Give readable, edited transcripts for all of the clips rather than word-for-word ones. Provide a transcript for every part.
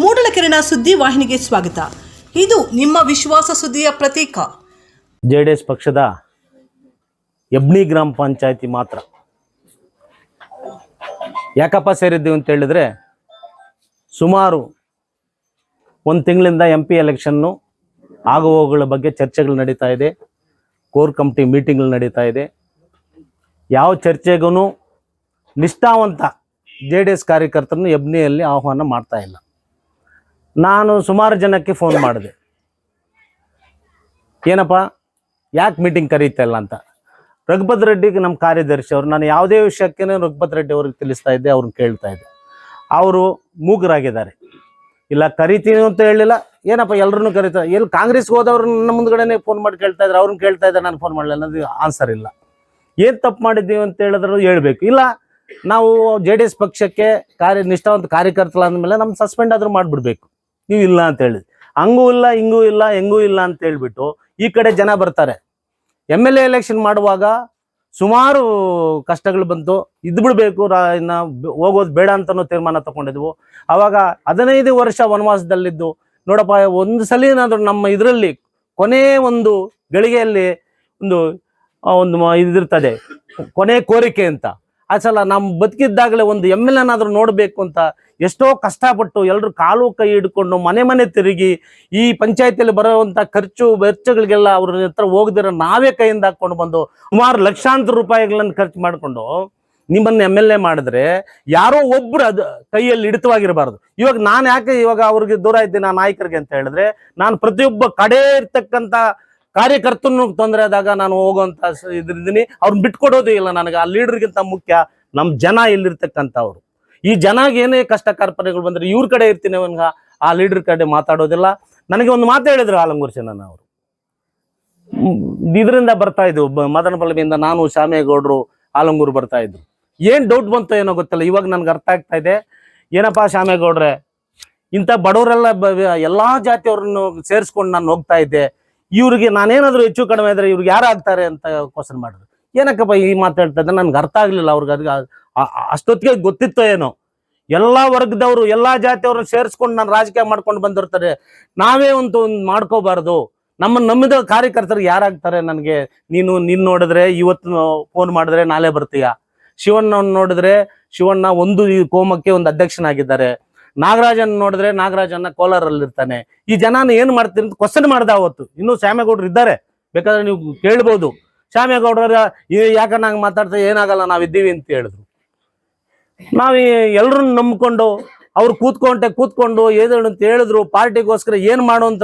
ಮೂಡಲಕೆರೆನ ಸುದ್ದಿ ವಾಹಿನಿಗೆ ಸ್ವಾಗತ. ಇದು ನಿಮ್ಮ ವಿಶ್ವಾಸ ಸುದ್ದಿಯ ಪ್ರತೀಕ. ಜೆಡಿಎಸ್ ಪಕ್ಷದ ಯಬ್ನಿ ಗ್ರಾಮ ಪಂಚಾಯತಿ ಮಾತ್ರ ಯಾಕಪ್ಪ ಸೇರಿದ್ದೀವಿ ಅಂತ ಹೇಳಿದ್ರೆ, ಸುಮಾರು ಒಂದು ತಿಂಗಳಿಂದ MP ಎಲೆಕ್ಷನ್ನು ಆಗುವವುಗಳ ಬಗ್ಗೆ ಚರ್ಚೆಗಳು ನಡೀತಾ ಇದೆ. ಕೋರ್ ಕಮಿಟಿ ಮೀಟಿಂಗ್ಗಳು ನಡೀತಾ ಇದೆ. ಯಾವ ಚರ್ಚೆಗೂ ನಿಷ್ಠಾವಂತ JDS ಕಾರ್ಯಕರ್ತರನ್ನು ಯಬ್ನಿಯಲ್ಲಿ ಆಹ್ವಾನ ಮಾಡ್ತಾ ಇಲ್ಲ. ನಾನು ಸುಮಾರು ಜನಕ್ಕೆ ಫೋನ್ ಮಾಡಿದೆ, ಏನಪ್ಪ ಯಾಕೆ ಮೀಟಿಂಗ್ ಕರೀತಾ ಇಲ್ಲ ಅಂತ. ರಘುಪತ್ ರೆಡ್ಡಿಗೆ ನಮ್ಮ ಕಾರ್ಯದರ್ಶಿ ಅವರು, ನಾನು ಯಾವುದೇ ವಿಷಯಕ್ಕೆ ರಘುಪತ್ ರೆಡ್ಡಿ ಅವ್ರಿಗೆ ತಿಳಿಸ್ತಾ ಇದ್ದೆ, ಅವ್ರನ್ನ ಕೇಳ್ತಾ ಇದ್ದೆ. ಅವರು ಮೂಗರಾಗಿದ್ದಾರೆ. ಇಲ್ಲ ಕರಿತೀನಿ ಅಂತ ಹೇಳಿಲ್ಲ, ಏನಪ್ಪ ಎಲ್ಲರನ್ನೂ ಕರೀತಾರೆ. ಎಲ್ಲಿ ಕಾಂಗ್ರೆಸ್ಗೆ ಹೋದವ್ರು ನನ್ನ ಮುಂದ್ಗಡೆನೇ ಫೋನ್ ಮಾಡಿ ಕೇಳ್ತಾ ಇದ್ದಾರೆ, ಅವ್ರನ್ನ ಕೇಳ್ತಾ ಇದ್ದಾರೆ, ನಾನು ಫೋನ್ ಮಾಡಲಿಲ್ಲ ಅನ್ನೋದು ಆನ್ಸರ್ ಇಲ್ಲ. ಏನು ತಪ್ಪು ಮಾಡಿದ್ದೀವಿ ಅಂತ ಹೇಳಿದ್ರು ಹೇಳ್ಬೇಕು. ಇಲ್ಲ ನಾವು JDS ಪಕ್ಷಕ್ಕೆ ನಿಷ್ಠಾವಂತ ಕಾರ್ಯಕರ್ತರು ಅಂದಮೇಲೆ ನಮ್ಮ ಸಸ್ಪೆಂಡ್ ಆದರೂ ಮಾಡಿಬಿಡ್ಬೇಕು. ನೀವು ಇಲ್ಲ ಅಂತ ಹೇಳಿದ್ವಿ, ಹಂಗೂ ಇಲ್ಲ ಹಿಂಗೂ ಇಲ್ಲ ಹೆಂಗೂ ಇಲ್ಲ ಅಂತ ಹೇಳ್ಬಿಟ್ಟು ಈ ಕಡೆ ಜನ ಬರ್ತಾರೆ. MLA ಎಲೆಕ್ಷನ್ ಮಾಡುವಾಗ ಸುಮಾರು ಕಷ್ಟಗಳು ಬಂತು, ಇದ್ದು ಬಿಡಬೇಕು, ಇನ್ನು ಹೋಗೋದು ಬೇಡ ಅಂತನೂ ತೀರ್ಮಾನ ತಗೊಂಡಿದ್ವು. ಆವಾಗ 15 ವರ್ಷ ವನವಾಸದಲ್ಲಿದ್ದು ನೋಡಪ್ಪ, ಒಂದು ಸಲ ಏನಾದರೂ ನಮ್ಮ ಇದರಲ್ಲಿ ಕೊನೆ ಒಂದು ಗಳಿಗೆಯಲ್ಲಿ ಒಂದು ಇದಿರ್ತದೆ, ಕೊನೆ ಕೋರಿಕೆ ಅಂತ. ಆ ಸಲ ನಮ್ಮ ಬದುಕಿದ್ದಾಗಲೇ ಒಂದು MLA ನೋಡಬೇಕು ಅಂತ ಎಷ್ಟೋ ಕಷ್ಟಪಟ್ಟು ಎಲ್ಲರೂ ಕಾಲು ಕೈ ಹಿಡ್ಕೊಂಡು ಮನೆ ತಿರುಗಿ ಈ ಪಂಚಾಯತಿಯಲ್ಲಿ ಬರುವಂಥ ಖರ್ಚು ವೆಚ್ಚಗಳಿಗೆಲ್ಲ ಅವ್ರ ಹತ್ರ ಹೋಗದಿರೋ ನಾವೇ ಕೈಯಿಂದ ಹಾಕ್ಕೊಂಡು ಬಂದು ಸುಮಾರು ಲಕ್ಷಾಂತರ ರೂಪಾಯಿಗಳನ್ನು ಖರ್ಚು ಮಾಡಿಕೊಂಡು ನಿಮ್ಮನ್ನು MLA ಮಾಡಿದ್ರೆ ಯಾರೋ ಒಬ್ಬರು ಅದು ಕೈಯಲ್ಲಿ ಹಿಡಿತವಾಗಿರಬಾರ್ದು. ಇವಾಗ ನಾನು ಯಾಕೆ ಇವಾಗ ಅವ್ರಿಗೆ ದೂರ ಇದ್ದೀನಿ ಆ ನಾಯಕರಿಗೆ ಅಂತ ಹೇಳಿದ್ರೆ, ನಾನು ಪ್ರತಿಯೊಬ್ಬ ಕಡೆ ಇರ್ತಕ್ಕಂಥ ಕಾರ್ಯಕರ್ತನೂ ತೊಂದರೆ ಆದಾಗ ನಾನು ಹೋಗುವಂತ ಇದ್ರಿದ್ದೀನಿ. ಅವ್ರನ್ನ ಬಿಟ್ಕೊಡೋದು ಇಲ್ಲ ನನಗೆ. ಆ ಲೀಡರ್ಗಿಂತ ಮುಖ್ಯ ನಮ್ಮ ಜನ ಇಲ್ಲಿರ್ತಕ್ಕಂಥವ್ರು. ಈ ಜನಗೆ ಏನೇ ಕಷ್ಟ ಕಾರ್ಪಣ್ಯಗಳು ಬಂದರೆ ಇವ್ರ ಕಡೆ ಇರ್ತೀನಿ ಅವನ್ಗ, ಆ ಲೀಡರ್ ಕಡೆ ಮಾತಾಡೋದಿಲ್ಲ. ನನಗೆ ಒಂದು ಮಾತು ಹೇಳಿದ್ರು ಆಲಂಗೂರು ಚೆನ್ನಣ್ಣ ಅವರು, ಇದರಿಂದ ಬರ್ತಾ ಇದ್ವು ಮದನಪಲ್ಲಿಯಿಂದ ನಾನು ಶಾಮೇಗೌಡರು ಆಲಂಗೂರು ಬರ್ತಾ ಇದ್ರು. ಏನು ಡೌಟ್ ಬಂತು ಏನೋ ಗೊತ್ತಿಲ್ಲ, ಇವಾಗ ನನಗೆ ಅರ್ಥ ಆಗ್ತಾ ಇದೆ. ಏನಪ್ಪಾ ಶಾಮೇಗೌಡ್ರೆ, ಇಂಥ ಬಡವರೆಲ್ಲ ಎಲ್ಲಾ ಜಾತಿಯವ್ರನ್ನು ಸೇರಿಸ್ಕೊಂಡು ನಾನು ಹೋಗ್ತಾ ಇದ್ದೆ, ಇವ್ರಿಗೆ ನಾನೇನಾದರೂ ಹೆಚ್ಚು ಕಡಿಮೆ ಇದ್ರೆ ಇವ್ರಿಗೆ ಯಾರು ಆಗ್ತಾರೆ ಅಂತ ಕ್ವಶನ್ ಮಾಡಿದ್ರು. ಏನಕ್ಕಪ್ಪ ಈ ಮಾತಾಡ್ತಾ ಇದ್ದೆ, ನನ್ಗೆ ಅರ್ಥ ಆಗ್ಲಿಲ್ಲ. ಅವ್ರಿಗೆ ಅಷ್ಟೊತ್ತಿಗೆ ಗೊತ್ತಿತ್ತೋ ಏನೋ, ಎಲ್ಲಾ ವರ್ಗದವರು ಎಲ್ಲಾ ಜಾತಿಯವ್ರನ್ನ ಸೇರಿಸ್ಕೊಂಡು ನಾನು ರಾಜಕೀಯ ಮಾಡ್ಕೊಂಡು ಬಂದಿರ್ತಾರೆ. ನಾವೇ ಒಂದು ಮಾಡ್ಕೋಬಾರ್ದು. ನಮ್ಮನ್ನು ನಂಬಿದ ಕಾರ್ಯಕರ್ತರಿಗೆ ಯಾರಾಗ್ತಾರೆ ನನಗೆ? ನೀನು ನೋಡಿದ್ರೆ ಇವತ್ತು ಫೋನ್ ಮಾಡಿದ್ರೆ ನಾಳೆ ಬರ್ತೀಯ. ಶಿವಣ್ಣ ನೋಡಿದ್ರೆ ಶಿವಣ್ಣ ಒಂದು ಕೋಮಕ್ಕೆ ಒಂದು ಅಧ್ಯಕ್ಷನಾಗಿದ್ದಾರೆ. ನಾಗರಾಜನ್ ನೋಡಿದ್ರೆ ನಾಗರಾಜನ್ನ ಕೋಲಾರಲ್ಲಿ ಇರ್ತಾನೆ. ಈ ಜನಾನ ಏನ್ ಮಾಡ್ತೀನಿ ಅಂತ ಕ್ವಶನ್ ಮಾಡ್ದ ಅವತ್ತು. ಇನ್ನು ಶ್ಯಾಮೇಗೌಡರು ಇದ್ದಾರೆ, ಬೇಕಾದ್ರೆ ನೀವು ಕೇಳ್ಬೋದು. ಶ್ಯಾಮೇಗೌಡರ ಯಾಕ ನಂಗೆ ಮಾತಾಡ್ತಾ ಏನಾಗಲ್ಲ ನಾವಿದ್ದೀವಿ ಅಂತ ಹೇಳಿದ್ರು. ನಾವ್ ಎಲ್ರನ್ನ ನಂಬ್ಕೊಂಡು ಅವ್ರು ಕೂತ್ಕೊಂಡು ಏನು ಅಂತ ಹೇಳಿದ್ರು. ಪಾರ್ಟಿಗೋಸ್ಕರ ಏನ್ ಮಾಡುವಂತ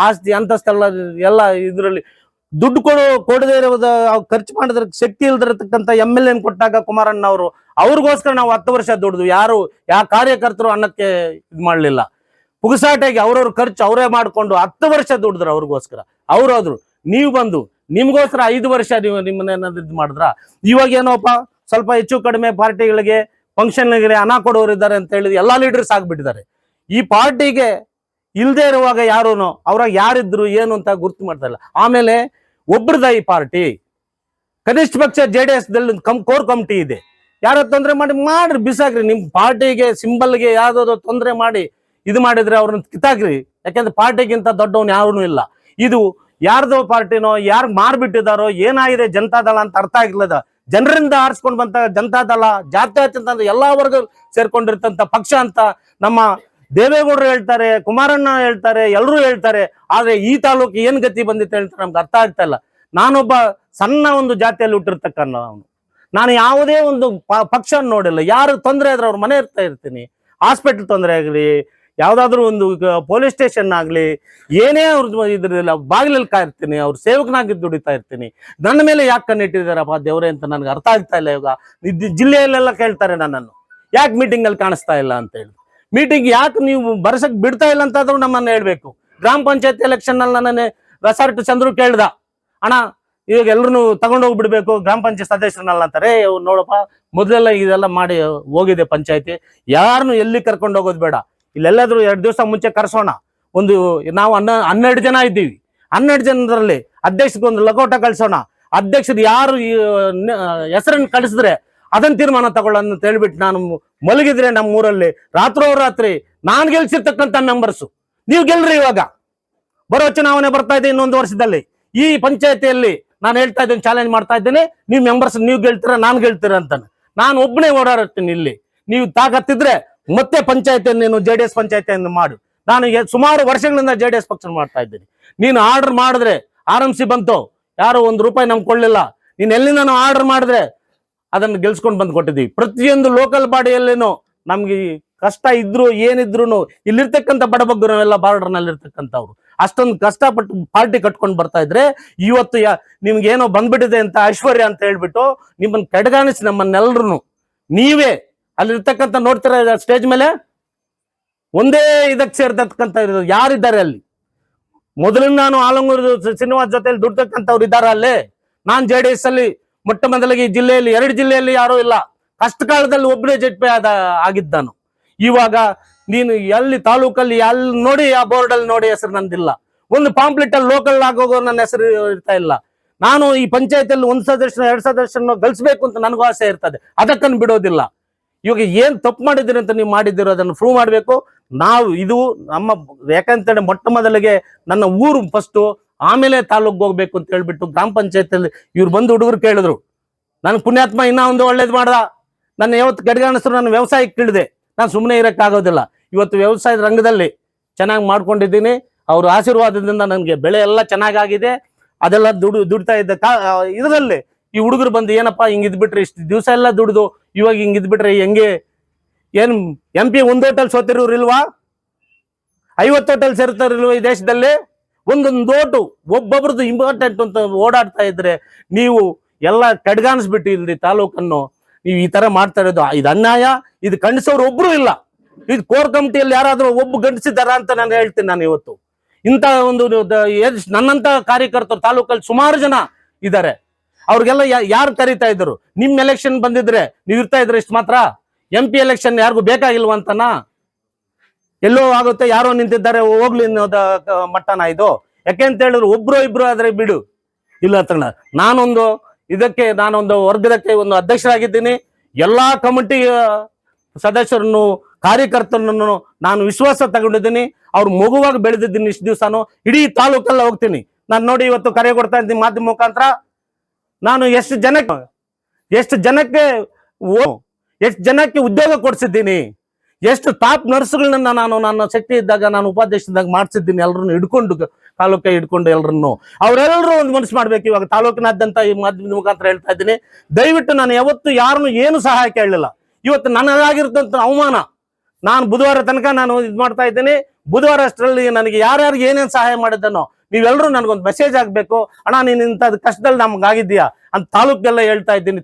ಆಸ್ತಿ ಅಂತಸ್ತೆಲ್ಲ ಎಲ್ಲ ಇದ್ರಲ್ಲಿ ದುಡ್ಡು ಕೊಡದೇ ಇರೋದ ಖರ್ಚು ಮಾಡಿದ್ರ ಶಕ್ತಿ ಇಲ್ದಿರತಕ್ಕಂಥ MLA ಕೊಟ್ಟಾಗ ಕುಮಾರಣ್ಣ ಅವ್ರಿಗೋಸ್ಕರ ನಾವು 10 ವರ್ಷ ದುಡ್ದು ಯಾವ ಕಾರ್ಯಕರ್ತರು ಅನ್ನಕ್ಕೆ ಇದು ಮಾಡ್ಲಿಲ್ಲ. ಪುಗಸಾಟೆಗೆ ಅವ್ರವ್ರ ಖರ್ಚು ಅವರೇ ಮಾಡ್ಕೊಂಡು 10 ವರ್ಷ ದುಡಿದ್ರು ಅವ್ರಿಗೋಸ್ಕರ. ಅವ್ರಾದ್ರು ನೀವು ಬಂದು ನಿಮ್ಗೋಸ್ಕರ 5 ವರ್ಷ ನೀವು ನಿಮ್ಮನ್ನೇನಾದ್ರು ಇದು ಮಾಡಿದ್ರ. ಇವಾಗ ಏನೋಪ್ಪ ಸ್ವಲ್ಪ ಹೆಚ್ಚು ಕಡಿಮೆ ಪಾರ್ಟಿಗಳಿಗೆ ಫಂಕ್ಷನ್ಗಳಿಗೆ ಹಣ ಕೊಡೋರು ಇದ್ದಾರೆ ಅಂತ ಹೇಳಿದ್ರೆ ಎಲ್ಲಾ ಲೀಡರ್ಸ್ ಆಗ್ಬಿಟ್ಟಿದ್ದಾರೆ. ಈ ಪಾರ್ಟಿಗೆ ಇಲ್ದೇ ಇರುವಾಗ ಯಾರೂನು ಅವ್ರಾಗ ಯಾರಿದ್ರು ಏನು ಅಂತ ಗುರ್ತು ಮಾಡ್ತಾ ಇಲ್ಲ. ಆಮೇಲೆ ಒಬ್ರದ ಈ ಪಾರ್ಟಿ ಕನಿಷ್ಠ ಪಕ್ಷ JDS ದಲ್ಲಿ ಕೋರ್ ಕಮಿಟಿ ಇದೆ. ಯಾರ ತೊಂದರೆ ಮಾಡ್ರಿ ಬಿಸಾಕ್ರಿ. ನಿಮ್ ಪಾರ್ಟಿಗೆ ಸಿಂಬಲ್ಗೆ ಯಾವ್ದಾದ್ರು ತೊಂದರೆ ಮಾಡಿ ಇದು ಮಾಡಿದ್ರೆ ಅವ್ರನ್ನ ಕಿತ್ತಾಕ್ರಿ. ಯಾಕಂದ್ರೆ ಪಾರ್ಟಿಗಿಂತ ದೊಡ್ಡವನು ಯಾರೂ ಇಲ್ಲ. ಇದು ಯಾರ್ದೋ ಪಾರ್ಟಿನೋ ಯಾರು ಮಾರ್ಬಿಟ್ಟಿದಾರೋ ಏನಾಗಿದೆ ಜನತಾದಳ ಅಂತ ಅರ್ಥ ಆಗಿಲ್ಲದ. ಜನರಿಂದ ಆರಿಸ್ಕೊಂಡು ಬಂತ ಜನತಾದಳ ಜಾತ್ಯತೀತ ಎಲ್ಲಾ ವರ್ಗ ಸೇರ್ಕೊಂಡಿರ್ತಂತ ಪಕ್ಷ ಅಂತ ನಮ್ಮ ದೇವೇಗೌಡರು ಹೇಳ್ತಾರೆ, ಕುಮಾರಣ್ಣ ಹೇಳ್ತಾರೆ, ಎಲ್ಲರೂ ಹೇಳ್ತಾರೆ. ಆದ್ರೆ ಈ ತಾಲೂಕು ಏನ್ ಗತಿ ಬಂದಿತ್ತು ಹೇಳ್ತಾರೆ ನಮ್ಗೆ ಅರ್ಥ ಆಗ್ತಾ ಇಲ್ಲ. ನಾನೊಬ್ಬ ಸಣ್ಣ ಒಂದು ಜಾತಿಯಲ್ಲಿ ಹುಟ್ಟಿರ್ತಕ್ಕಂಥ ನಾನು ಯಾವುದೇ ಒಂದು ಪಕ್ಷ ನೋಡಿಲ್ಲ. ಯಾರು ತೊಂದರೆ ಆದ್ರೆ ಅವ್ರ ಮನೆ ಇರ್ತೀನಿ, ಹಾಸ್ಪಿಟಲ್ ತೊಂದರೆ ಆಗ್ಲಿ, ಯಾವ್ದಾದ್ರು ಒಂದು ಪೊಲೀಸ್ ಸ್ಟೇಷನ್ ಆಗ್ಲಿ, ಏನೇ ಅವ್ರ ಇದ್ರಲ್ಲ ಬಾಗಿಲಲ್ಲಿ ಕಾಯಿರ್ತೀನಿ, ಅವ್ರ ಸೇವಕನಾಗಿ ದುಡಿತಾ ಇರ್ತೀನಿ. ನನ್ನ ಮೇಲೆ ಯಾಕೆ ಕಣ್ಣಿಟ್ಟಿದ್ದಾರಪ್ಪ ದೇವ್ರೆ ಅಂತ ನನ್ಗೆ ಅರ್ಥ ಆಗ್ತಾ ಇಲ್ಲ. ಇವಾಗ ಜಿಲ್ಲೆಯಲ್ಲೆಲ್ಲ ಕೇಳ್ತಾರೆ ನನ್ನನ್ನು, ಯಾಕೆ ಮೀಟಿಂಗ್ ಅಲ್ಲಿ ಕಾಣಿಸ್ತಾ ಇಲ್ಲ ಅಂತ ಹೇಳಿ. ಮೀಟಿಂಗ್ ಯಾಕೆ ನೀವು ಬರ್ಸಕ್ ಬಿಡ್ತಾ ಇಲ್ಲ ಅಂತಾದ್ರೂ ನಮ್ಮನ್ನ ಹೇಳ್ಬೇಕು. ಗ್ರಾಮ ಪಂಚಾಯತ್ ಎಲೆಕ್ಷನ್ ನಲ್ಲಿ ನನ್ನ ರೆಸಾರ್ಟ್ ಚಂದ್ರು ಕೇಳ್ದ, ಅಣ್ಣ ಇವಾಗ ಎಲ್ರು ತಗೊಂಡೋಗ್ಬಿಡ್ಬೇಕು ಗ್ರಾಮ ಪಂಚಾಯತ್ ಸದಸ್ಯರನ್ನಲ್ಲ ಅಂತಾರೆ. ನೋಡಪ್ಪ ಮೊದಲೆಲ್ಲ ಇದೆಲ್ಲ ಮಾಡಿ ಹೋಗಿದೆ ಪಂಚಾಯತಿ, ಯಾರನ್ನು ಎಲ್ಲಿ ಕರ್ಕೊಂಡು ಹೋಗೋದು ಬೇಡ. ಇಲ್ಲೆಲ್ಲಾದ್ರೂ 2 ದಿವಸ ಮುಂಚೆ ಕರ್ಸೋಣ. ನಾವು 12 ಜನ ಇದ್ದೀವಿ. 12 ಜನರಲ್ಲಿ ಅಧ್ಯಕ್ಷಕ್ಕೆ ಒಂದು ಲಕೋಟ ಕಳ್ಸೋಣ. ಅಧ್ಯಕ್ಷರು ಯಾರು ಹೆಸರನ್ನು ಕಳಿಸಿದ್ರೆ ಅದನ್ನ ತೀರ್ಮಾನ ತಗೊಳ್ಳೋಣ ಅಂತ ಹೇಳ್ಬಿಟ್ಟು ನಾನು ಮಲಗಿದ್ರೆ ನಮ್ಮ ಊರಲ್ಲಿ ರಾತ್ರಿ ನಾನ್ ಗೆಲ್ಸಿರ್ತಕ್ಕಂಥ ಮೆಂಬರ್ಸು. ನೀವು ಗೆಲ್ರಿ. ಇವಾಗ ಬರೋ ಚುನಾವಣೆ ಬರ್ತಾ ಇದೆ ಇನ್ನೊಂದು ವರ್ಷದಲ್ಲಿ. ಈ ಪಂಚಾಯತಿಯಲ್ಲಿ ನಾನು ಹೇಳ್ತಾ ಇದ್ದೇನೆ, ಚಾಲೆಂಜ್ ಮಾಡ್ತಾ ಇದ್ದೇನೆ, ನೀವು ಮೆಂಬರ್ಸ್ ನೀವು ಗೆಲ್ತೀರ, ನಾನು ಗೆಲ್ತೀರ ಅಂತ. ನಾನು ಒಬ್ಬನೇ ಓಡಾಡ್ತೀನಿ ಇಲ್ಲಿ. ನೀವು ತಾಕತ್ತಿದ್ರೆ ಮತ್ತೆ ಪಂಚಾಯತಿಯನ್ನು ನೀನು JDS ಪಂಚಾಯತಿಯನ್ನು ಮಾಡು. ನಾನು ಸುಮಾರು ವರ್ಷಗಳಿಂದ JDS ಪಕ್ಷ ಮಾಡ್ತಾ ಇದ್ದೀನಿ. ನೀನು ಆರ್ಡರ್ ಮಾಡಿದ್ರೆ RMC ಬಂತು, ಯಾರು ₹1 ನಮ್ಗೆ ಕೊಳ್ಳಿಲ್ಲ. ನೀನ್ ಎಲ್ಲಿಂದ ಆರ್ಡರ್ ಮಾಡಿದ್ರೆ ಅದನ್ನು ಗೆಲ್ಸ್ಕೊಂಡು ಬಂದು ಕೊಟ್ಟಿದ್ದೀವಿ. ಪ್ರತಿಯೊಂದು ಲೋಕಲ್ ಬಾಡಿಯಲ್ಲೇನು ನಮ್ಗೆ ಕಷ್ಟ ಇದ್ರು ಏನಿದ್ರು ಇಲ್ಲಿರ್ತಕ್ಕಂಥ ಬಡಬಗ್ಗರು ನಾವೆಲ್ಲ ಬಾರ್ಡರ್ ನಲ್ಲಿ ಇರ್ತಕ್ಕಂಥವ್ರು ಅಷ್ಟೊಂದು ಕಷ್ಟಪಟ್ಟು ಪಾರ್ಟಿ ಕಟ್ಕೊಂಡು ಬರ್ತಾ ಇದ್ರೆ ಇವತ್ತು ನಿಮ್ಗೆ ಏನೋ ಬಂದ್ಬಿಟ್ಟಿದೆ ಅಂತ ಐಶ್ವರ್ಯ ಅಂತ ಹೇಳ್ಬಿಟ್ಟು ನಿಮ್ಮನ್ನ ಕೆಡಗಾಣಿಸಿ ನಮ್ಮನ್ನೆಲ್ಲರೂ ನೀವೇ ಅಲ್ಲಿರ್ತಕ್ಕಂಥ ನೋಡ್ತೀರ ಸ್ಟೇಜ್ ಮೇಲೆ ಒಂದೇ ಇದಕ್ಕೆ ಸೇರ್ತಕ್ಕಂಥ ಯಾರಿದ್ದಾರೆ ಅಲ್ಲಿ. ಮೊದಲಿನ ನಾನು ಆಲಂಗೂರು ಶ್ರೀನಿವಾಸ್ ಜೊತೆಲಿ ದುಡ್ತಕ್ಕಂಥವ್ರು ಇದ್ದಾರೆ ಅಲ್ಲೇ. ನಾನ್ JDS ಅಲ್ಲಿ ಮೊಟ್ಟ ಮೊದಲಿಗೆ ಈ ಜಿಲ್ಲೆಯಲ್ಲಿ 2 ಜಿಲ್ಲೆಯಲ್ಲಿ ಯಾರೂ ಇಲ್ಲ. ಕಷ್ಟ ಕಾಲದಲ್ಲಿ ಒಬ್ಬನೇ ZP ಆಗಿದ್ದ ನಾನು. ಇವಾಗ ನೀನು ಎಲ್ಲಿ ತಾಲೂಕಲ್ಲಿ ಎಲ್ಲಿ ನೋಡಿ ಆ ಬೋರ್ಡ್ ಅಲ್ಲಿ ನೋಡಿ ಹೆಸರು ನಂದಿಲ್ಲ. ಒಂದು ಪಾಂಪ್ಲೆಟ್ ಅಲ್ಲಿ ಲೋಕಲ್ ಆಗೋಗೋ ನನ್ನ ಹೆಸರು ಇರ್ತಾ ಇಲ್ಲ. ನಾನು ಈ ಪಂಚಾಯತಿಯಲ್ಲಿ 1 ಸದಸ್ಯನ 2 ಸದಸ್ಯನ ಗಳಿಸ್ಬೇಕು ಅಂತ ನನಗೂ ಆಸೆ ಇರ್ತದೆ. ಅದಕ್ಕನ್ನು ಬಿಡೋದಿಲ್ಲ. ಇವಾಗ ಏನ್ ತಪ್ಪು ಮಾಡಿದ್ದೀರಿ ಅಂತ ನೀವು ಮಾಡಿದ್ದೀರೋ ಅದನ್ನು ಪ್ರೂವ್ ಮಾಡಬೇಕು. ನಾವು ಇದು ನಮ್ಮ ಯಾಕಂತೇಳಿ ಮೊಟ್ಟ ಮೊದಲಿಗೆ ನನ್ನ ಊರು ಫಸ್ಟು, ಆಮೇಲೆ ತಾಲೂಕ್ಗೆ ಹೋಗ್ಬೇಕು ಅಂತ ಹೇಳ್ಬಿಟ್ಟು ಗ್ರಾಮ ಪಂಚಾಯತಿಯಲ್ಲಿ ಇವ್ರು ಬಂದು ಹುಡುಗರು ಕೇಳಿದ್ರು. ನಾನು ಪುಣ್ಯಾತ್ಮ ಇನ್ನೂ ಒಂದು ಒಳ್ಳೇದು ಮಾಡ್ದ. ನನ್ನ ಯಾವತ್ತು ಗಡಿಗಾಣಿಸ್ರು ನಾನು ವ್ಯವಸಾಯಕ್ಕೆ ಇಳಿದೆ. ನಾನು ಸುಮ್ಮನೆ ಇರೋಕ್ಕಾಗೋದಿಲ್ಲ. ಇವತ್ತು ವ್ಯವಸಾಯದ ರಂಗದಲ್ಲಿ ಚೆನ್ನಾಗಿ ಮಾಡ್ಕೊಂಡಿದ್ದೀನಿ. ಅವ್ರ ಆಶೀರ್ವಾದದಿಂದ ನನಗೆ ಬೆಳೆ ಎಲ್ಲ ಚೆನ್ನಾಗಾಗಿದೆ. ಅದೆಲ್ಲ ದುಡ್ತಾ ಇದ್ದ ಇದರಲ್ಲಿ ಈ ಹುಡುಗರು ಬಂದು ಏನಪ್ಪಾ ಹಿಂಗಿದ್ಬಿಟ್ರೆ ಇಷ್ಟು ದಿವಸ ಎಲ್ಲ ದುಡ್ದು ಇವಾಗ ಹಿಂಗಿದ್ಬಿಟ್ರೆ ಹೆಂಗೆ, ಏನ್ MP 1 ಹೋಟೆಲ್ ಸೋತಿರೋರು ಇಲ್ವಾ? 50 ಹೋಟೆಲ್ ಸೇರ್ತಾರಿಲ್ವಾ ಈ ದೇಶದಲ್ಲಿ? ಒಂದೊಂದು ಓಟು ಒಬ್ಬೊಬ್ರದ್ದು ಇಂಪಾರ್ಟೆಂಟ್ ಅಂತ ಓಡಾಡ್ತಾ ಇದ್ರೆ ನೀವು ಎಲ್ಲ ಕಡ್ಗಾಣಿಸ್ಬಿಟ್ಟು ಇಲ್ರಿ ತಾಲೂಕನ್ನು ನೀವು ಈ ತರ ಮಾಡ್ತಾ ಇರೋದು. ಇದು ಅನ್ಯಾಯ. ಇದು ಖಂಡಿಸೋರು ಒಬ್ರು ಇಲ್ಲ. ಇದು ಕೋರ್ ಕಮಿಟಿಯಲ್ಲಿ ಯಾರಾದ್ರೂ ಒಬ್ಬ ಗಂಡಿಸಿದಾರ ಅಂತ ನಾನು ಹೇಳ್ತೀನಿ. ನಾನು ಇವತ್ತು ಇಂಥ ಒಂದು ನನ್ನಂತ ಕಾರ್ಯಕರ್ತರು ತಾಲೂಕಲ್ಲಿ ಸುಮಾರು ಜನ ಇದ್ದಾರೆ. ಅವ್ರಿಗೆಲ್ಲ ಯಾರು ಕರೀತಾ ಇದ್ರು? ನಿಮ್ ಎಲೆಕ್ಷನ್ ಬಂದಿದ್ರೆ ನೀವು ಇರ್ತಾ ಇದ್ರೆ ಇಷ್ಟು ಮಾತ್ರ. MP ಎಲೆಕ್ಷನ್ ಯಾರಿಗೂ ಬೇಕಾಗಿಲ್ವ ಅಂತನಾ? ಎಲ್ಲೋ ಆಗುತ್ತೆ, ಯಾರೋ ನಿಂತಿದ್ದಾರೆ ಹೋಗ್ಲಿ ಅನ್ನೋದ ಮಟ್ಟನ ಇದು? ಯಾಕೆ ಅಂತ ಹೇಳಿದ್ರು ಒಬ್ರು ಇಬ್ರು ಆದ್ರೆ ಬಿಡು. ಇಲ್ಲ ತಣ್ಣ, ನಾನೊಂದು ವರ್ಗದಕ್ಕೆ ಒಂದು ಅಧ್ಯಕ್ಷರಾಗಿದ್ದೀನಿ. ಎಲ್ಲಾ ಕಮಿಟಿ ಸದಸ್ಯರನ್ನು ಕಾರ್ಯಕರ್ತರನ್ನು ನಾನು ವಿಶ್ವಾಸ ತಗೊಂಡಿದ್ದೀನಿ. ಅವ್ರು ಮಗುವಾಗಿ ಬೆಳೆದಿದ್ದೀನಿ. ಇಷ್ಟು ದಿವಸನು ಇಡೀ ತಾಲೂಕೆಲ್ಲ ಹೋಗ್ತೀನಿ. ನಾನು ನೋಡಿ ಇವತ್ತು ಕರೆ ಕೊಡ್ತಾ ಇದ್ದೀನಿ ಮಾಧ್ಯಮ ಮುಖಾಂತರ. ನಾನು ಎಷ್ಟು ಜನಕ್ಕೆ ಉದ್ಯೋಗ ಕೊಡ್ಸಿದ್ದೀನಿ. ಎಷ್ಟು ಟಾಪ್ ನರ್ಸ್ಗಳನ್ನ ನಾನು ನನ್ನ ಶಕ್ತಿ ಇದ್ದಾಗ ನಾನು ಉಪಾಧ್ಯಕ್ಷದಾಗ ಮಾಡ್ಸಿದ್ದೀನಿ. ಎಲ್ಲರನ್ನು ಹಿಡ್ಕೊಂಡು ತಾಲೂಕೆ ಹಿಡ್ಕೊಂಡು ಎಲ್ಲರನ್ನು ಅವರೆಲ್ಲರೂ ಒಂದು ಮನಸ್ಸು ಮಾಡ್ಬೇಕು. ಇವಾಗ ತಾಲೂಕಿನಾದ್ಯಂತ ಈ ಮಾಧ್ಯಮದ ಮುಖಾಂತರ ಹೇಳ್ತಾ ಇದ್ದೀನಿ, ದಯವಿಟ್ಟು ನಾನು ಯಾವತ್ತು ಯಾರನ್ನು ಏನು ಸಹಾಯ ಕೇಳಲಿಲ್ಲ. ಇವತ್ತು ನನಗಾಗಿರ್ತಂತ ಅವಮಾನ. ನಾನು ಬುಧವಾರ ತನಕ ನಾನು ಇದು ಮಾಡ್ತಾ ಇದ್ದೀನಿ. ಬುಧವಾರ ಅಷ್ಟರಲ್ಲಿ ನನಗೆ ಯಾರ್ಯಾರಿಗೆ ಏನೇನು ಸಹಾಯ ಮಾಡಿದ್ದನೋ ನೀವೆಲ್ಲರೂ ನನಗೊಂದು ಮೆಸೇಜ್ ಆಗ್ಬೇಕು. ಅಣ್ಣ ನೀನು ಇಂಥದ್ದು ಕಷ್ಟದಲ್ಲಿ ನಮ್ಗಾಗಿದ್ದೀಯಾ ಅಂತ ತಾಲೂಕೆಲ್ಲ ಹೇಳ್ತಾ ಇದ್ದೀನಿ.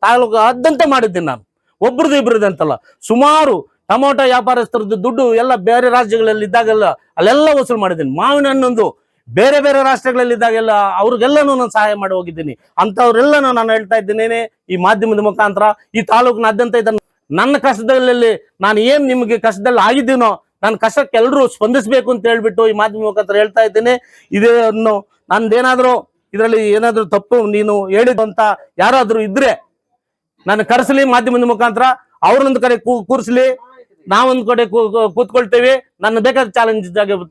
ತಾಲೂಕಾದ್ಯಂತ ಮಾಡಿದ್ದೀನಿ ನಾನು. ಒಬ್ರದ್ದು ಇಬ್ರದ್ದು ಅಂತಲ್ಲ. ಸುಮಾರು ಟೊಮೊಟೊ ವ್ಯಾಪಾರಸ್ಥರದ್ದು ದುಡ್ಡು ಎಲ್ಲ ಬೇರೆ ರಾಜ್ಯಗಳಲ್ಲಿ ಇದ್ದಾಗೆಲ್ಲ ಅಲ್ಲೆಲ್ಲ ವಸೂಲು ಮಾಡಿದ್ದೀನಿ. ಮಾವಿನ ಹಣ್ಣೊಂದು ಬೇರೆ ಬೇರೆ ರಾಷ್ಟ್ರಗಳಲ್ಲಿ ಇದ್ದಾಗೆಲ್ಲ ಅವ್ರಿಗೆಲ್ಲನೂ ನಾನು ಸಹಾಯ ಮಾಡಿ ಹೋಗಿದ್ದೀನಿ. ಅಂಥವ್ರೆಲ್ಲನೂ ನಾನು ಹೇಳ್ತಾ ಇದ್ದೀನಿ ಈ ಮಾಧ್ಯಮದ ಮುಖಾಂತರ. ಈ ತಾಲೂಕಿನಾದ್ಯಂತ ಇದನ್ನು ನನ್ನ ಕಷ್ಟದಲ್ಲಿ ನಾನು ಏನ್ ನಿಮಗೆ ಕಷ್ಟದಲ್ಲಿ ಆಗಿದ್ದೀನೋ ನನ್ನ ಕಷ್ಟಕ್ಕೆ ಎಲ್ಲರೂ ಸ್ಪಂದಿಸಬೇಕು ಅಂತ ಹೇಳ್ಬಿಟ್ಟು ಈ ಮಾಧ್ಯಮ ಮುಖಾಂತರ ಹೇಳ್ತಾ ಇದ್ದೀನಿ. ಇದನ್ನು ನಂದೇನಾದ್ರೂ ಇದರಲ್ಲಿ ಏನಾದ್ರೂ ತಪ್ಪು ನೀನು ಹೇಳಿದ್ದು ಅಂತ ಯಾರಾದ್ರೂ ಇದ್ರೆ ನಾನು ಕರೆಸಲಿ ಮಾಧ್ಯಮದ ಮುಖಾಂತರ. ಅವ್ರನ್ನೊಂದು ಕಡೆ ಕೂರಿಸ್ಲಿ, ನಾವೊಂದು ಕಡೆ ಕೂತ್ಕೊಳ್ತೇವೆ. ನನ್ನ ಬೇಕಾದ ಚಾಲೆಂಜ್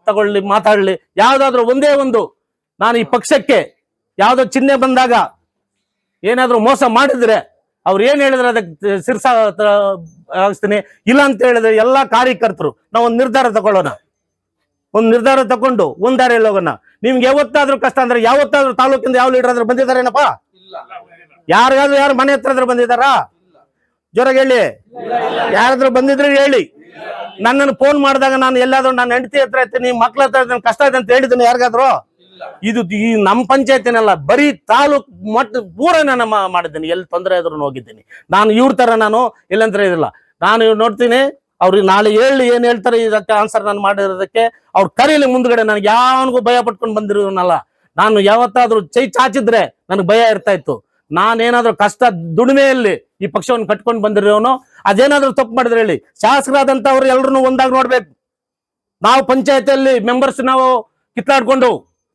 ತಗೊಳ್ಳಿ, ಮಾತಾಡ್ಲಿ. ಯಾವ್ದಾದ್ರು ಒಂದೇ ಒಂದು ನಾನು ಈ ಪಕ್ಷಕ್ಕೆ ಯಾವ್ದೋ ಚಿಹ್ನೆ ಬಂದಾಗ ಏನಾದ್ರೂ ಮೋಸ ಮಾಡಿದ್ರೆ ಅವ್ರು ಏನ್ ಹೇಳಿದ್ರೆ ಅದಕ್ಕೆ ಹಾಕ್ತೀನಿ. ಇಲ್ಲ ಅಂತ ಹೇಳಿದ್ರೆ ಎಲ್ಲಾ ಕಾರ್ಯಕರ್ತರು ನಾವು ಒಂದು ನಿರ್ಧಾರ ತಗೊಳ್ಳೋಣ. ಒಂದು ನಿರ್ಧಾರ ತಕೊಂಡು ಒಂದ್ ದಾರಿಯಲ್ಲಿ ಹೋಗೋಣ. ನಿಮ್ಗೆ ಯಾವತ್ತಾದ್ರೂ ಕಷ್ಟ ಅಂದ್ರೆ ಯಾವತ್ತಾದ್ರೂ ತಾಲೂಕಿಂದ ಯಾವ ಲೀಡರ್ ಆದ್ರೂ ಬಂದಿದ್ದಾರೇನಪ್ಪ? ಯಾರಿಗಾದ್ರೂ ಯಾರು ಮನೆ ಹತ್ರ ಆದ್ರೂ ಬಂದಿದ್ದಾರಾ? ಜೋರಾಗಿ ಹೇಳಿ. ಯಾರಾದ್ರೂ ಬಂದಿದ್ರೆ ಹೇಳಿ. ನನ್ನನ್ನು ಫೋನ್ ಮಾಡಿದಾಗ ನಾನು ಎಲ್ಲಾದ್ರೂ ನನ್ನ ಹೆಂಡತಿ ಹತ್ರ ಇರ್ತೀನಿ, ಮಕ್ಳ ಹತ್ರ ಕಷ್ಟ ಇದೆ ಅಂತ ಹೇಳಿದ್ದೀನಿ ಯಾರಿಗಾದ್ರು? ಇದು ಈ ನಮ್ಮ ಪಂಚಾಯತಿನಲ್ಲ, ಬರೀ ತಾಲೂಕ್ ಮಟ್ಟ ಪೂರ ನಾನು ಮಾಡಿದ್ದೀನಿ. ಎಲ್ಲಿ ತೊಂದರೆ ಆದ್ರೂ ಹೋಗಿದ್ದೀನಿ ನಾನು. ಇವ್ರ ತರ ನಾನು ಎಲ್ಲಂದ್ರೆ ಇರಲ್ಲ. ನಾನು ನೋಡ್ತೀನಿ ಅವ್ರಿಗೆ ನಾಳೆ ಏನ್ ಹೇಳ್ತಾರೆ ಇದಕ್ಕೆ ಆನ್ಸರ್ ನಾನು ಮಾಡಿರೋದಕ್ಕೆ. ಅವ್ರು ಕರೀಲಿ ಮುಂದ್ಗಡೆ. ನನಗೆ ಯಾವನಿಗೂ ಭಯ ಪಟ್ಕೊಂಡು ಬಂದಿರೋನಲ್ಲ. ನಾನು ಯಾವತ್ತಾದ್ರೂ ಚಾಚಿದ್ರೆ ನನಗೆ ಭಯ ಇರ್ತಾ ಇತ್ತು. ನಾನೇನಾದ್ರೂ ಕಷ್ಟ ದುಡಿಮೆಯಲ್ಲಿ ಈ ಪಕ್ಷವನ್ನು ಕಟ್ಕೊಂಡು ಬಂದಿರೋನು. ಅದೇನಾದ್ರೂ ತಪ್ಪು ಮಾಡಿದ್ರೆ ಹೇಳಿ. ಶಾಸಕರಾದಂತವ್ರು ಎಲ್ರು ಒಂದಾಗಿ ನೋಡ್ಬೇಕು. ನಾವು ಪಂಚಾಯತಿಯಲ್ಲಿ ಮೆಂಬರ್ಸ್ ನಾವು ಕಿತ್ತಾಡ್ಕೊಂಡು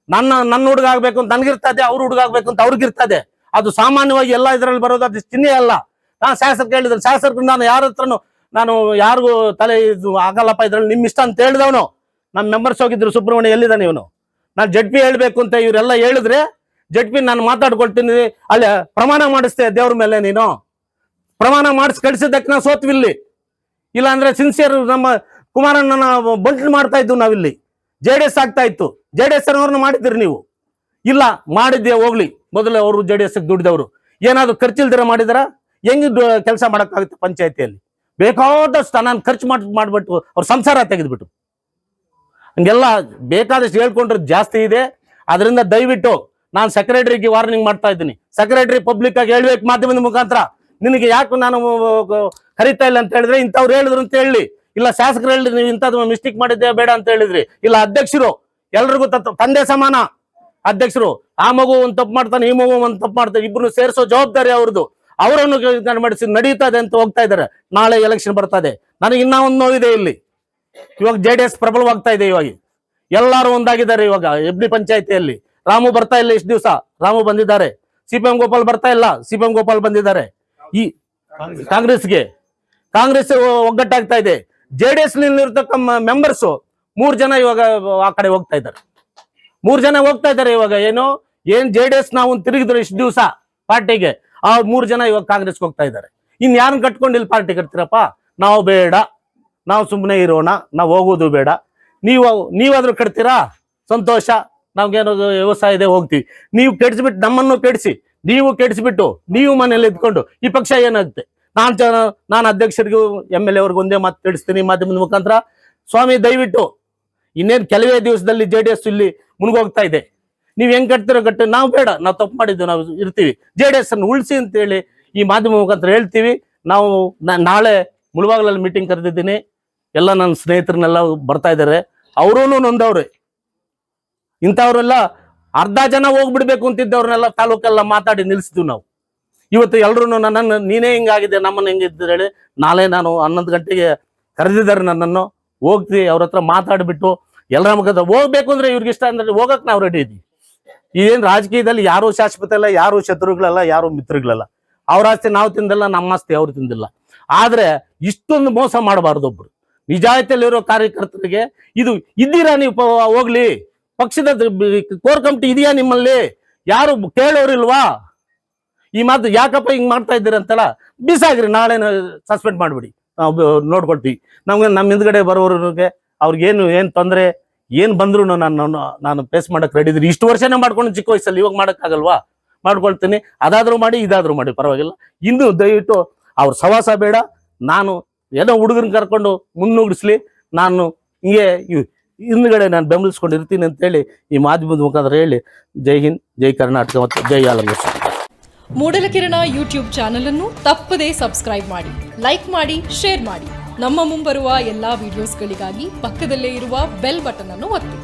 ನನ್ನ ಹುಡುಗ ಆಗ್ಬೇಕು ಅಂತ ನನ್ಗಿರ್ತದೆ, ಅವ್ರ ಹುಡುಗ ಆಗ್ಬೇಕು ಅಂತ ಅವ್ರಿಗಿರ್ತದೆ. ಅದು ಸಾಮಾನ್ಯವಾಗಿ ಎಲ್ಲ ಇದ್ರಲ್ಲಿ ಬರೋದು. ಅದು ಚಿಹ್ನೆ ಅಲ್ಲ. ನಾನು ಶಾಸಕ ಹೇಳಿದ್ರೆ ಶಾಸಕರು ನಾನು ಯಾರ ಹತ್ರನು ನಾನು ಯಾರಿಗೂ ತಲೆ ಇದು ಆಗಲ್ಲಪ್ಪ ಇದ್ರಲ್ಲಿ ನಿಮ್ಮ ಇಷ್ಟ ಅಂತ ಹೇಳಿದವನು. ನಮ್ಮ ಮೆಂಬರ್ಸ್ ಹೋಗಿದ್ರು ಸುಬ್ರಹ್ಮಣ್ಯ ಎಲ್ಲಿದ್ದಾನೆ ಇವನು. ನಾನು ಜಡ್ಪಿ ಹೇಳ್ಬೇಕು ಅಂತ ಇವರೆಲ್ಲ ಹೇಳಿದ್ರೆ ಜಡ್ಪಿ ನಾನು ಮಾತಾಡ್ಕೊಳ್ತೀನಿ, ಅಲ್ಲಿ ಪ್ರಮಾಣ ಮಾಡಿಸ್ತೇ ದೇವ್ರ ಮೇಲೆ. ನೀನು ಪ್ರಮಾಣ ಮಾಡಿಸಿ ಕಳಿಸಿದ್ದಕ್ಕೆ ನಾವು ಸೋತ್ವಿಲ್ಲಿ. ಇಲ್ಲ ಅಂದ್ರೆ ಸಿನ್ಸಿಯರ್ ನಮ್ಮ ಕುಮಾರಣ್ಣನ ಬಂಟ್ಲು ಮಾಡ್ತಾ ಇದ್ದು ನಾವಿಲ್ಲಿ. JDS ಆಗ್ತಾ ಇತ್ತು. JDS ಅವ್ರನ್ನ ಮಾಡಿದ್ರಿ ನೀವು. ಇಲ್ಲ ಮಾಡಿದ್ದೆ ಹೋಗ್ಲಿ, ಮೊದಲೇ ಅವರು JDS ದುಡಿದವರು ಏನಾದ್ರು ಖರ್ಚಿಲ್ದಿರ ಮಾಡಿದಾರ? ಹೆಂಗ್ ಕೆಲಸ ಮಾಡಕ್ಕಾಗುತ್ತೆ ಪಂಚಾಯತಿಯಲ್ಲಿ? ಬೇಕಾದಷ್ಟು ನಾನು ಖರ್ಚು ಮಾಡ್ಬಿಟ್ಟು ಅವ್ರ ಸಂಸಾರ ತೆಗೆದ್ಬಿಟ್ಟು ಹಂಗೆಲ್ಲ ಬೇಕಾದಷ್ಟು ಹೇಳ್ಕೊಂಡ್ರೆ ಜಾಸ್ತಿ ಇದೆ. ಅದರಿಂದ ದಯವಿಟ್ಟು ನಾನು ಸೆಕ್ರೆಟರಿಗೆ ವಾರ್ನಿಂಗ್ ಮಾಡ್ತಾ ಇದ್ದೀನಿ. ಸೆಕ್ರೆಟರಿ ಪಬ್ಲಿಕ್ ಆಗಿ ಹೇಳ್ಬೇಕು ಮಾಧ್ಯಮದ ಮುಖಾಂತರ, ನಿನಗೆ ಯಾಕೆ ನಾನು ಕರಿತಾ ಇಲ್ಲ ಅಂತ ಹೇಳಿದ್ರೆ ಇಂಥವ್ರು ಹೇಳಿದ್ರು ಅಂತ ಹೇಳಿ, ಇಲ್ಲ ಶಾಸಕರು ಹೇಳಿದ್ರಿ ನೀವು ಇಂಥದ್ದು ಮಿಸ್ಟೇಕ್ ಮಾಡಿದ್ದೆ ಬೇಡ ಅಂತ ಹೇಳಿದ್ರಿ, ಇಲ್ಲ ಅಧ್ಯಕ್ಷರು ಎಲ್ರಿಗೂ ತಂದೆ ಸಮಾನ ಅಧ್ಯಕ್ಷರು. ಆ ಮಗು ಒಂದು ತಪ್ಪು ಮಾಡ್ತಾನೆ, ಈ ಮಗು ಒಂದು ತಪ್ಪು ಮಾಡ್ತಾನೆ, ಇಬ್ರು ಸೇರಿಸೋ ಜವಾಬ್ದಾರಿ ಅವ್ರದ್ದು. ಅವರನ್ನು ಮಾಡಿಸಿ ನಡೀತಾ ಇದೆ ಅಂತ ಹೋಗ್ತಾ ಇದ್ದಾರೆ. ನಾಳೆ ಎಲೆಕ್ಷನ್ ಬರ್ತಾ ಇದೆ. ನನಗೆ ಇನ್ನೂ ಒಂದು ನೋವಿದೆ ಇಲ್ಲಿ. ಇವಾಗ JDS ಪ್ರಬಲವಾಗ್ತಾ ಇದೆ. ಇವಾಗ ಎಲ್ಲರೂ ಒಂದಾಗಿದ್ದಾರೆ. ಇವಾಗ ಎಬ್ಡಿ ಪಂಚಾಯತಿಯಲ್ಲಿ ರಾಮು ಬರ್ತಾ ಇಲ್ಲ. ಇಷ್ಟು ದಿವಸ ರಾಮು ಬಂದಿದ್ದಾರೆ. CPM ಗೋಪಾಲ್ ಬರ್ತಾ ಇಲ್ಲ, CPM ಗೋಪಾಲ್ ಬಂದಿದ್ದಾರೆ. ಈ ಕಾಂಗ್ರೆಸ್ ಒಗ್ಗಟ್ಟಾಗ್ತಾ ಇದೆ. JDS ಇರ್ತಕ್ಕ ಮೆಂಬರ್ಸ್ 3 ಜನ ಇವಾಗ ಆ ಕಡೆ ಹೋಗ್ತಾ ಇದ್ದಾರೆ. 3 ಜನ ಹೋಗ್ತಾ ಇದ್ದಾರೆ. ಇವಾಗ ಏನ್ JDS ನಾವು ತಿರುಗಿದ್ರು ಇಷ್ಟು ದಿವಸ ಪಾರ್ಟಿಗೆ, ಆ 3 ಜನ ಇವಾಗ ಕಾಂಗ್ರೆಸ್ಗೆ ಹೋಗ್ತಾ ಇದ್ದಾರೆ. ಇನ್ ಯಾರನ್ನ ಕಟ್ಕೊಂಡು ಇಲ್ಲಿ ಪಾರ್ಟಿ ಕಟ್ತೀರಪ್ಪ? ನಾವು ಬೇಡ, ನಾವು ಸುಮ್ಮನೆ ಇರೋಣ, ನಾವು ಹೋಗೋದು ಬೇಡ. ನೀವಾದ್ರೂ ಕಟ್ತೀರಾ? ಸಂತೋಷ, ನಮ್ಗೇನೋ ವ್ಯವಸಾಯ ಇದೆ ಹೋಗ್ತೀವಿ. ನೀವು ಕೆಡಿಸ್ಬಿಟ್ಟು ನಮ್ಮನ್ನು ಕೆಡಿಸಿ, ನೀವು ಕೆಡಿಸ್ಬಿಟ್ಟು ನೀವು ಮನೇಲಿ ಇದ್ಕೊಂಡು ಈ ಪಕ್ಷ ಏನಾಗುತ್ತೆ? ನಾನು ಅಧ್ಯಕ್ಷರಿಗೂ MLA ಅವ್ರಿಗೆ ಒಂದೇ ಮಾತು ತಿಳಿಸ್ತೀನಿ ಮಾಧ್ಯಮದ ಮುಖಾಂತರ. ಸ್ವಾಮಿ ದಯವಿಟ್ಟು ಇನ್ನೇನು ಕೆಲವೇ ದಿವಸದಲ್ಲಿ JDS ಇಲ್ಲಿ ಮುನ್ಗೋಗ್ತಾ ಇದೆ. ನೀವ್ ಹೆಂಗ್ ಕಟ್ತಿರೋ ಕಟ್ಟಿ, ನಾವು ಬೇಡ, ನಾವು ತಪ್ಪು ಮಾಡಿದ್ದು, ನಾವು ಇರ್ತೀವಿ. JDS ಅನ್ನು ಉಳಿಸಿ ಅಂತೇಳಿ ಈ ಮಾಧ್ಯಮ ಮುಖಾಂತರ ಹೇಳ್ತೀವಿ. ನಾವು ನಾಳೆ ಮುಳುಬಾಗಿಲಲ್ಲಿ ಮೀಟಿಂಗ್ ಕರೆದಿದ್ದೀನಿ. ಎಲ್ಲ ನನ್ನ ಸ್ನೇಹಿತರನ್ನೆಲ್ಲ ಬರ್ತಾ ಇದ್ದಾರೆ. ಅವರೂ ನೊಂದವ್ರೆ. ಇಂಥವ್ರೆಲ್ಲ ಅರ್ಧ ಜನ ಹೋಗ್ಬಿಡ್ಬೇಕು ಅಂತಿದ್ದವ್ರನ್ನೆಲ್ಲ ತಾಲೂಕೆಲ್ಲ ಮಾತಾಡಿ ನಿಲ್ಸಿದ್ವಿ ನಾವು. ಇವತ್ತು ಎಲ್ರು ನನ್ನನ್ನು ನೀನೇ ಹಿಂಗಾಗಿದೆ, ನಮ್ಮನ್ನ ಹೆಂಗಿದ್ದೀರಿ ಹೇಳಿ. ನಾಳೆ ನಾನು 11 ಗಂಟೆಗೆ ಕರೆದಿದ್ದಾರೆ ನನ್ನನ್ನು. ಹೋಗ್ತೀವಿ, ಅವ್ರ ಹತ್ರ ಮಾತಾಡ್ಬಿಟ್ಟು ಎಲ್ಲರ ಮುಖಾಂತರ ಹೋಗ್ಬೇಕು ಅಂದ್ರೆ ಇವ್ರಿಗೆ ಇಷ್ಟ ಅಂದ್ರೆ ಹೋಗಕ್ ನಾವು ರೆಡಿ ಇದ್ದೀವಿ. ಇದೇನು ರಾಜಕೀಯದಲ್ಲಿ ಯಾರು ಶಾಶ್ವತ ಇಲ್ಲ, ಯಾರು ಶತ್ರುಗಳಲ್ಲ, ಯಾರು ಮಿತ್ರಗಳಲ್ಲ. ಅವ್ರ ಆಸ್ತಿ ನಾವು ತಿಂದಿಲ್ಲ, ನಮ್ಮ ಆಸ್ತಿ ಅವ್ರು ತಿಂದಿಲ್ಲ. ಆದ್ರೆ ಇಷ್ಟೊಂದು ಮೋಸ ಮಾಡಬಾರ್ದು. ಒಬ್ರು ನಿಜಾಯಿತಿಯಲ್ಲಿರೋ ಕಾರ್ಯಕರ್ತರಿಗೆ ಇದು ಇದ್ದೀರಾ ನೀವು? ಹೋಗ್ಲಿ, ಪಕ್ಷದ ಕೋರ್ ಕಮಿಟಿ ಇದೆಯಾ ನಿಮ್ಮಲ್ಲಿ? ಯಾರು ಕೇಳೋರಿಲ್ವಾ? ಈ ಮಾತು ಯಾಕಪ್ಪ ಹಿಂಗ್ ಮಾಡ್ತಾ ಇದ್ದೀರ ಅಂತಲ್ಲ ಬಿಸಾಗ್ರಿ. ನಾಳೆ ಸಸ್ಪೆಂಡ್ ಮಾಡ್ಬಿಡಿ, ನಾವು ನೋಡ್ಕೊಳ್ತೀವಿ. ನಮ್ಮ ಹಿಂದ್ಗಡೆ ಬರೋರಿಗೆ ಅವ್ರಿಗೇನು ತೊಂದರೆ ಏನ್ ಬಂದ್ರು ನಾನು ಫೇಸ್ ಮಾಡಕ್ ರೆಡಿ ಇದ್ರಿ. ಇಷ್ಟು ವರ್ಷನೇ ಮಾಡ್ಕೊಂಡು ಚಿಕ್ಕ ವಯಸ್ಸಲ್ಲಿ, ಇವಾಗ ಮಾಡಕ್ಕಾಗಲ್ವಾ? ಮಾಡ್ಕೊಳ್ತೀನಿ. ಅದಾದ್ರೂ ಮಾಡಿ, ಇದಾದ್ರೂ ಮಾಡಿ, ಪರವಾಗಿಲ್ಲ. ಇನ್ನು ದಯವಿಟ್ಟು ಅವ್ರ ಸವಾಸ ಬೇಡ. ನಾನು ಏನೋ ಹುಡುಗರನ್ನ ಕರ್ಕೊಂಡು ಮುನ್ನುಗ್ಗಿಸ್ಲಿ, ನಾನು ಹಿಂಗೆ ಹಿಂದ್ಗಡೆ ನಾನು ಬೆಂಬಲಿಸ್ಕೊಂಡಿರ್ತೀನಿ ಅಂತೇಳಿ ಈ ಮಾಧ್ಯಮದ ಮುಖಾಂತರ ಹೇಳಿ ಜೈ ಹಿಂದ್, ಜೈ ಕರ್ನಾಟಕ ಮತ್ತು ಜೈ ಆಲಂಗೂರು. ಮೂಡಲಕಿರಣ ಯೂಟ್ಯೂಬ್ ಚಾನಲ್ ಅನ್ನು ತಪ್ಪದೇ ಸಬ್ಸ್ಕ್ರೈಬ್ ಮಾಡಿ, ಲೈಕ್ ಮಾಡಿ, ಶೇರ್ ಮಾಡಿ. ನಮ್ಮ ಮುಂಬರುವ ಎಲ್ಲಾ ವಿಡಿಯೋಸ್ಗಳಿಗಾಗಿ ಪಕ್ಕದಲ್ಲೇ ಇರುವ ಬೆಲ್ ಬಟನ್ ಅನ್ನು ಒತ್ತಿ.